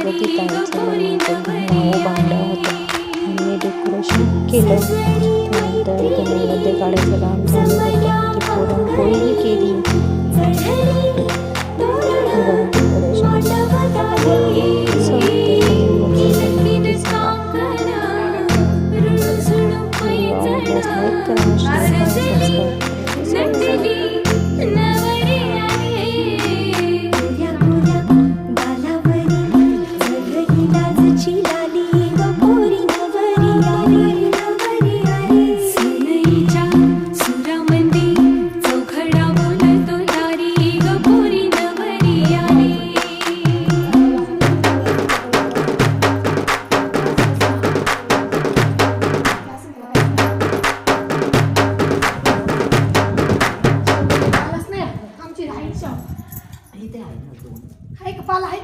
बघित आहे लग्नाचं नाव बांधलं होतं आणि डेकोरेशन केलं. त्यानंतर ते नैवेद्य काढायचं काम झालं होतं. ती पुरणपोळीही केली. इथे आहे ना दोन. हाय कपाल आहे.